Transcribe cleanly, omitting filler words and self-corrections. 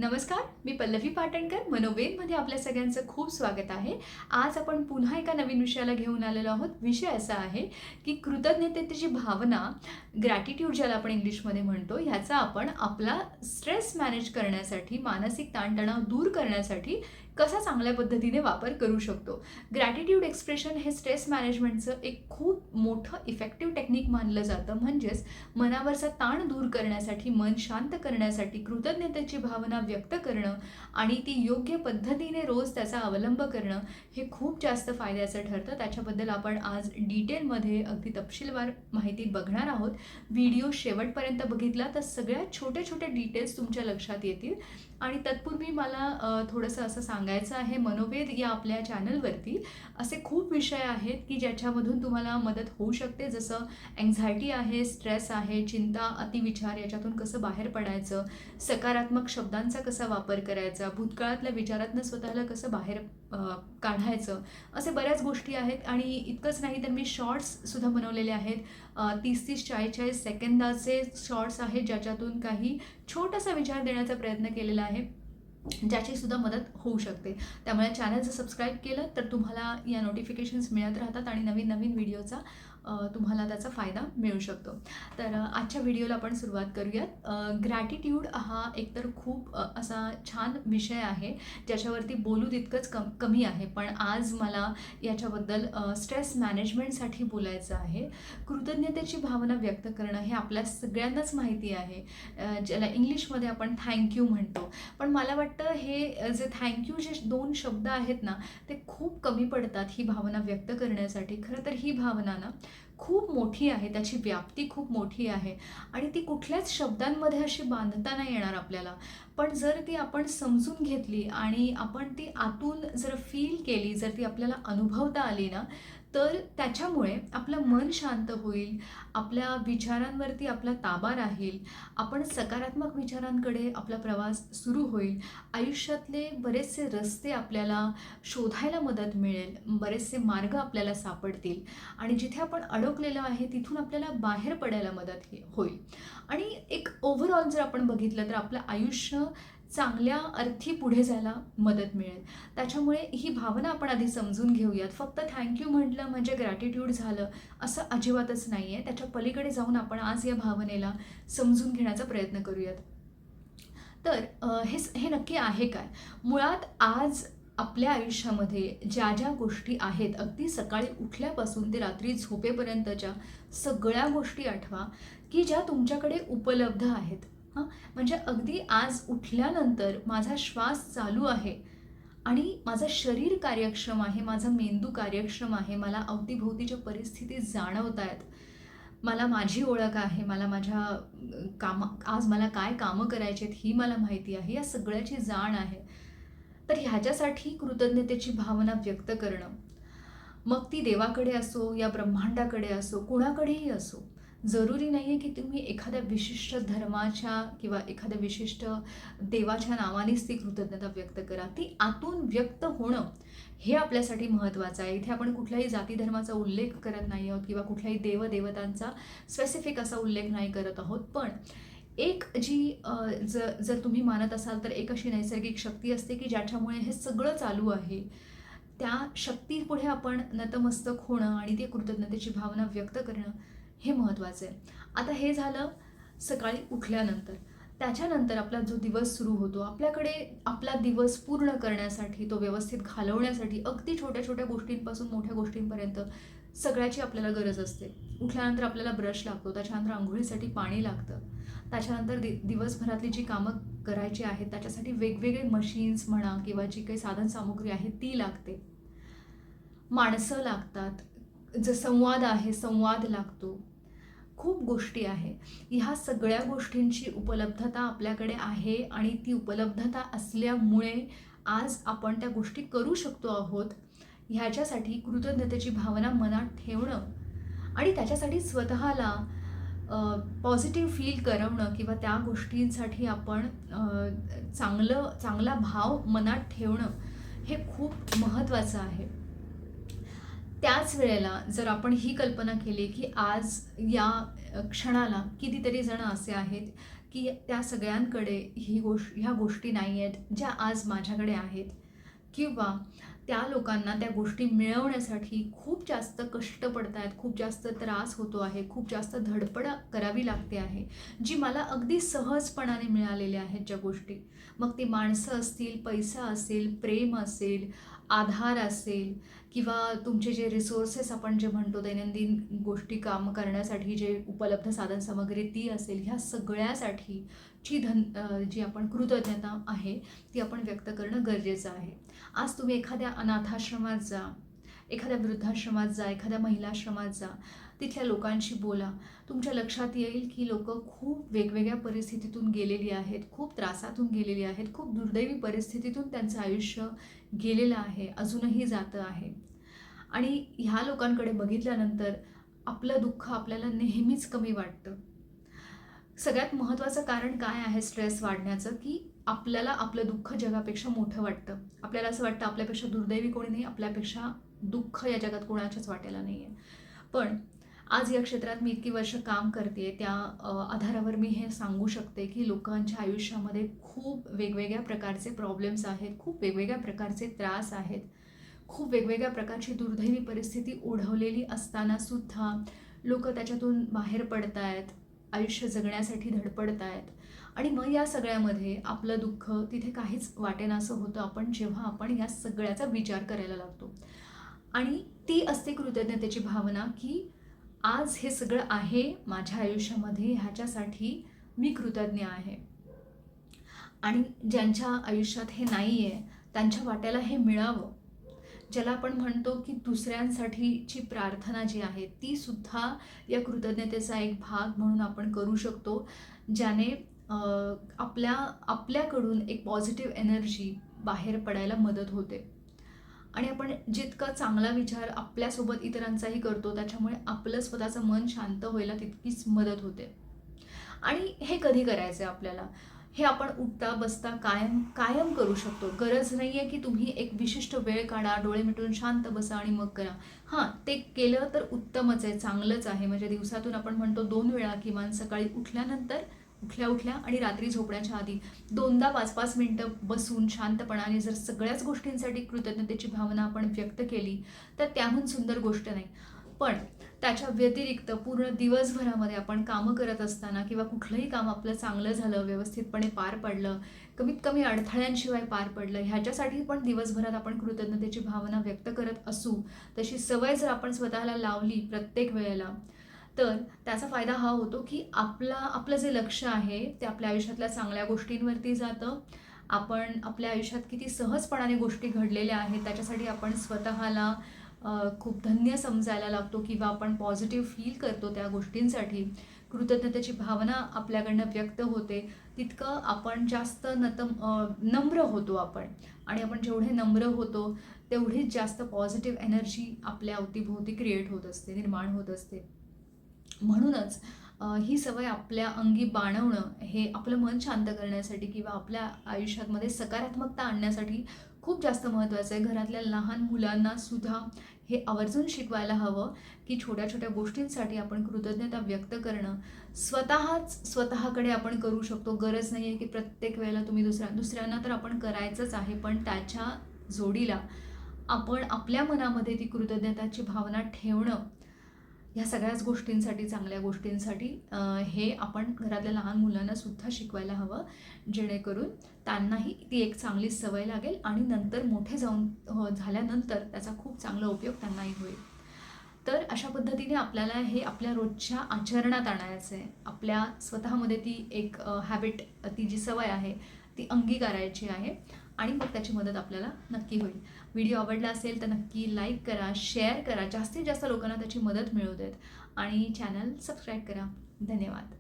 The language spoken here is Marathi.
नमस्कार, मी पल्लवी पाटणकर. मनोवेदमध्ये आपल्या सगळ्यांचं खूप स्वागत आहे. आज आपण पुन्हा एका नवीन विषयाला घेऊन आलेलो आहोत. विषय असा आहे की कृतज्ञतेची भावना, ग्रॅटिट्यूड ज्याला आपण इंग्लिशमध्ये म्हणतो, ह्याचा आपण आपला स्ट्रेस मॅनेज करण्यासाठी, मानसिक ताणतणाव दूर करण्यासाठी कसा चांगल्या पद्धतीने वापर करू शकतो. ग्रॅटिट्यूड एक्सप्रेशन हे स्ट्रेस मॅनेजमेंटचं एक खूप मोठं इफेक्टिव्ह टेक्निक मानलं जातं. म्हणजेच मनावरचा ताण दूर करण्यासाठी, मन शांत करण्यासाठी कृतज्ञतेची भावना व्यक्त करणं आणि ती योग्य पद्धतीने रोज त्याचा अवलंब करणं हे खूप जास्त फायद्याचं ठरतं. त्याच्याबद्दल आपण आज डिटेलमध्ये अगदी तपशीलवार माहिती बघणार आहोत. व्हिडिओ शेवटपर्यंत बघितला तर सगळ्या छोटे छोटे डिटेल्स तुमच्या लक्षात येतील. आणि तत्पूर्वी मला थोडंसं असं सांगायचं आहे, मनोवेद या आपल्या चॅनलवरती असे खूप विषय आहेत की ज्याच्यामधून तुम्हाला मदत होऊ शकते. जसं अँक्झायटी आहे, स्ट्रेस आहे, चिंता, अतिविचार याच्यातून कसं बाहेर पडायचं, सकारात्मक शब्दांचा कसा वापर करायचा, भूतकाळातल्या विचारातनं स्वतःला कसं बाहेर काढायचं, असे बऱ्याच गोष्टी आहेत. आणि इतकंच नाही तर मी शॉर्ट्ससुद्धा बनवलेले आहेत. 30-30, 40-40 सेकंदाचे शॉर्ट्स आहेत ज्याच्यातून काही छोटासा विचार देण्याचा प्रयत्न केलेला आहे, ज्याची सुद्धा मदत होऊ शकते. त्यामुळे चॅनल जर सबस्क्राईब केलं तर तुम्हाला या नोटिफिकेशन्स मिळत राहतात आणि नवीन नवीन व्हिडिओचा तुम्हाला त्याचा फायदा मिळू शकतो. तर आजच्या व्हिडिओला आपण सुरुवात करूयात. ग्रॅटिट्यूड हा एकतर खूप असा छान विषय आहे ज्याच्यावरती बोलू तितकंच कमी आहे. पण आज मला याच्याबद्दल स्ट्रेस मॅनेजमेंटसाठी बोलायचं आहे. कृतज्ञतेची भावना व्यक्त करणं हे आपल्या सगळ्यांनाच माहिती आहे, ज्याला इंग्लिशमध्ये आपण थँक्यू म्हणतो. पण मला वाटतं हे जे थँक्यू जे 2 शब्द आहेत ना, ते खूप कमी पडतात ही भावना व्यक्त करण्यासाठी. खरं तर ही भावना ना खूप मोठी आहे, त्याची व्याप्ती खूप मोठी आहे आणि ती कुठल्याच शब्दांमध्ये अशी बांधता नाही येणार आपल्याला. पण जर ती आपण समजून घेतली आणि आपण ती आतून जर फील केली, जर ती आपल्याला अनुभवता आली ना, तर त्याच्यामुळे आपलं मन शांत होईल, आपल्या विचारांवरती आपला ताबा राहील, आपण सकारात्मक विचारांकडे आपला प्रवास सुरू होईल. आयुष्यातले बरेचसे रस्ते आपल्याला शोधायला मदत मिळेल, बरेचसे मार्ग आपल्याला सापडतील आणि जिथे आपण अडकलेलो आहे तिथून आपल्याला बाहेर पडायला मदत होईल. आणि एक ओव्हरऑल जर आपण बघितलं तर आपलं आयुष्य चांगल्या अर्थी पुढे जायला मदत मिळेल. त्याच्यामुळे ही भावना आपण आधी समजून घेऊयात. फक्त थँक्यू म्हटलं म्हणजे ग्रॅटिट्यूड झालं असं अजिबातच नाही आहे. त्याच्या पलीकडे जाऊन आपण आज या भावनेला समजून घेण्याचा प्रयत्न करूयात. तर हे नक्की आहे काय? मुळात आज आपल्या आयुष्यामध्ये ज्या ज्या गोष्टी आहेत, अगदी सकाळी उठल्यापासून ते रात्री झोपेपर्यंतच्या सगळ्या गोष्टी आठवा, की ज्या तुमच्याकडे उपलब्ध आहेत. हां, म्हणजे अगदी आज उठल्यानंतर माझा श्वास चालू आहे आणि माझं शरीर कार्यक्षम आहे, माझा मेंदू कार्यक्षम आहे, मला अवतीभोवतीच्या परिस्थिती जाणवतायत. मला माझी ओळख आहे, मला माझ्या आज मला काय कामं करायची आहेत ही मला माहिती आहे, या सगळ्याची जाण आहे. तर ह्याच्यासाठी कृतज्ञतेची भावना व्यक्त करणं, मग ती देवाकडे असो या ब्रह्मांडाकडे असो, कोणाकडेही असो, जरुरी नाही आहे की तुम्ही एखाद्या विशिष्ट धर्माच्या किंवा एखाद्या विशिष्ट देवाच्या नावानेच ती कृतज्ञता व्यक्त करा. ती आतून व्यक्त होणं हे आपल्यासाठी महत्त्वाचं आहे. इथे आपण कुठल्याही जाती धर्माचा उल्लेख करत नाही आहोत किंवा कुठल्याही देवदेवतांचा स्पेसिफिक असा उल्लेख नाही करत आहोत. पण एक जी जर जर तुम्ही मानत असाल तर एक अशी नैसर्गिक शक्ती असते की ज्याच्यामुळे हे सगळं चालू आहे. त्या शक्तीपुढे आपण नतमस्तक होणं आणि ती कृतज्ञतेची भावना व्यक्त करणं हे महत्त्वाचं आहे. आता हे झालं सकाळी उठल्यानंतर. त्याच्यानंतर आपला जो दिवस सुरू होतो, आपल्याकडे आपला दिवस पूर्ण करण्यासाठी, तो व्यवस्थित घालवण्यासाठी अगदी छोट्या छोट्या गोष्टींपासून मोठ्या गोष्टींपर्यंत सगळ्याची आपल्याला गरज असते. उठल्यानंतर आपल्याला ब्रश लागतो, त्याच्यानंतर अंघोळीसाठी पाणी लागतं, त्याच्यानंतर दिवसभरातली जी कामं करायची आहेत त्याच्यासाठी वेगवेगळे मशीन्स म्हणा किंवा जी काही साधनसामुग्री आहे ती लागते, माणसं लागतात, जो संवाद आहे संवाद लागतो, खूप गोष्टी आहे. ह्या सगळ्या गोष्टींची उपलब्धता आपल्याकडे आहे आणि ती उपलब्धता असल्यामुळे आज आपण त्या गोष्टी करू शकतो आहोत. ह्याच्यासाठी कृतज्ञतेची भावना मनात ठेवणं आणि त्याच्यासाठी स्वतःला पॉझिटिव्ह फील करवणं किंवा त्या गोष्टींसाठी आपण चांगला भाव मनात ठेवणं हे खूप महत्त्वाचं आहे. त्याच वेळेला जर आपण ही कल्पना केली की आज या क्षणाला कितीतरी जण असे आहेत की त्या सगळ्यांकडे ह्या गोष्टी नाही आहेत ज्या आज माझ्याकडे आहेत, किंवा त्या लोकांना त्या गोष्टी मिळवण्यासाठी खूप जास्त कष्ट पडत आहेत, खूप जास्त त्रास होतो आहे, खूप जास्त धडपड करावी लागते आहे, जी मला अगदी सहजपणाने मिळालेल्या आहेत ज्या गोष्टी. मग ती माणसं असतील, पैसा असेल, प्रेम असेल, आधार असेल, किंवा तुमचे जे रिसोर्सेस आपण जे म्हणतो दैनंदिन गोष्टी काम करण्यासाठी जे उपलब्ध साधनसामग्री ती असेल, ह्या सगळ्यासाठी जी आपण कृतज्ञता आहे ती आपण व्यक्त करणं गरजेचं आहे. आज तुम्ही एखाद्या अनाथाश्रमात जा, एखाद्या वृद्धाश्रमात जा, एखाद्या महिलाश्रमात जा, तिथल्या लोकांशी बोला. तुमच्या लक्षात येईल की लोकं खूप वेगवेगळ्या परिस्थितीतून गेलेली आहेत, खूप त्रासातून गेलेली आहेत, खूप दुर्दैवी परिस्थितीतून त्यांचं आयुष्य गेलेलं आहे, अजूनही जातं आहे. आणि ह्या लोकांकडे बघितल्यानंतर आपलं दुःख आपल्याला नेहमीच कमी वाटतं. सगळ्यात महत्त्वाचं कारण काय आहे स्ट्रेस वाढण्याचं, की आपल्याला आपलं दुःख जगापेक्षा मोठं वाटतं. आपल्याला असं वाटतं आपल्यापेक्षा दुर्दैवी कोणी नाही, आपल्यापेक्षा दुःख या जगात कोणाच्याच वाटेला नाही आहे. पण आज या क्षेत्रात मी इतकी वर्ष काम करते त्या आधारावर मी हे सांगू शकते की लोकांच्या आयुष्यामध्ये खूप वेगवेगळ्या प्रकारचे प्रॉब्लेम्स आहेत, खूप वेगवेगळ्या प्रकारचे त्रास आहेत, खूप वेगवेगळ्या प्रकारची दुर्दैवी परिस्थिती ओढवलेली असतानासुद्धा लोकं त्याच्यातून बाहेर पडत आहेत, आयुष्य जगण्यासाठी धडपडत आहेत. आणि मग या सगळ्यामध्ये आपलं दुःख तिथे काहीच वाटेनासं होतं जेव्हा आपण या सगळ्याचा विचार करायला लागतो. आणि ती असते कृतज्ञतेची भावना, की आज हे सगळं आहे माझ्या आयुष्यामध्ये, ह्याच्यासाठी मी कृतज्ञ आहे. आणि ज्यांच्या आयुष्यात हे नाही आहे त्यांच्या वाट्याला हे मिळावं. ज्याला आपण म्हणतो की दुसऱ्यांसाठीची प्रार्थना जी आहे ती सुद्धा या कृतज्ञतेचा एक भाग म्हणून आपण करू शकतो, ज्याने आपल्याकडून एक पॉझिटिव्ह एनर्जी बाहेर पडायला मदत होते. आणि आपण जितका चांगला विचार आपल्यासोबत इतरांचाही करतो त्याच्यामुळे आपलं स्वतःचं मन शांत व्हायला तितकीच मदत होते. आणि हे कधी करायचं आहे आपल्याला, हे आपण उठता बसता कायम कायम करू शकतो. गरज नाही आहे की तुम्ही एक विशिष्ट वेळ काढा, डोळे मिटून शांत बसा आणि मग करा. हां, ते केलं तर उत्तमच आहे, चांगलंच आहे. म्हणजे दिवसातून आपण म्हणतो 2 वेळा किमान सकाळी उठल्यानंतर, उठल्या आणि रात्री झोपण्याच्या आधी 2दा 5-5 मिनिटं बसून शांतपणाने जर सगळ्याच गोष्टींसाठी कृतज्ञतेची भावना आपण व्यक्त केली तर त्याहून सुंदर गोष्ट नाही. पण त्याच्या व्यतिरिक्त पूर्ण दिवसभरामध्ये आपण कामं करत असताना किंवा कुठलंही काम आपलं चांगलं झालं, व्यवस्थितपणे पार पडलं, कमीत कमी अडथळ्यांशिवाय पार पडलं, ह्याच्यासाठी पण दिवसभरात आपण कृतज्ञतेची भावना व्यक्त करत असू, तशी सवय जर आपण स्वतःला लावली प्रत्येक वेळेला, तर त्याचा फायदा हा होतो की आपलं जे लक्ष आहे ते आपल्या आयुष्यातल्या चांगल्या गोष्टींवरती जातं. आपण आपल्या आयुष्यात किती सहजपणाने गोष्टी घडलेल्या आहेत त्याच्यासाठी आपण स्वतःला खूप धन्य समजायला लागतो, किंवा आपण पॉझिटिव्ह फील करतो त्या गोष्टींसाठी. कृतज्ञतेची भावना आपल्याकडनं व्यक्त होते. तितकं आपण जास्त नम्र होतो आपण. आणि आपण जेवढे नम्र होतो तेवढीच जास्त पॉझिटिव्ह एनर्जी आपल्या अवतीभोवती क्रिएट होत असते, निर्माण होत असते. म्हणूनच ही सवय आपल्या अंगी बाणवणं हे आपलं मन शांत करण्यासाठी किंवा आपल्या आयुष्यामध्ये सकारात्मकता आणण्यासाठी खूप जास्त महत्त्वाचं आहे. घरातल्या लहान मुलांना सुद्धा हे आवर्जून शिकवायला हवं की छोट्या छोट्या गोष्टींसाठी आपण कृतज्ञता व्यक्त करणं स्वतःकडे आपण करू शकतो. गरज नाही आहे की प्रत्येक वेळेला तुम्ही दुसऱ्यांना तर आपण करायचंच आहे, पण त्याच्या जोडीला आपण आपल्या मनामध्ये ती कृतज्ञताची भावना ठेवणं, ह्या सगळ्याच गोष्टींसाठी, चांगल्या गोष्टींसाठी हे आपण घरातल्या लहान मुलांना सुद्धा शिकवायला हवं, जेणेकरून त्यांनाही ती एक चांगली सवय लागेल आणि नंतर मोठे झाल्यानंतर त्याचा खूप चांगला उपयोग त्यांनाही होईल. तर अशा पद्धतीने आपल्याला हे आपल्या रोजच्या आचरणात आणायचं आहे. आपल्या स्वतःमध्ये ती एक हॅबिट, ती जी सवय आहे ती अंगीकारायची आहे आणि मग त्याची मदत आपल्याला नक्की होईल. व्हिडिओ आवडला असेल तर नक्की लाईक करा, शेअर करा, जास्तीत जास्त लोकांना त्याची मदत मिळू देत आणि चॅनल सबस्क्राईब करा. धन्यवाद.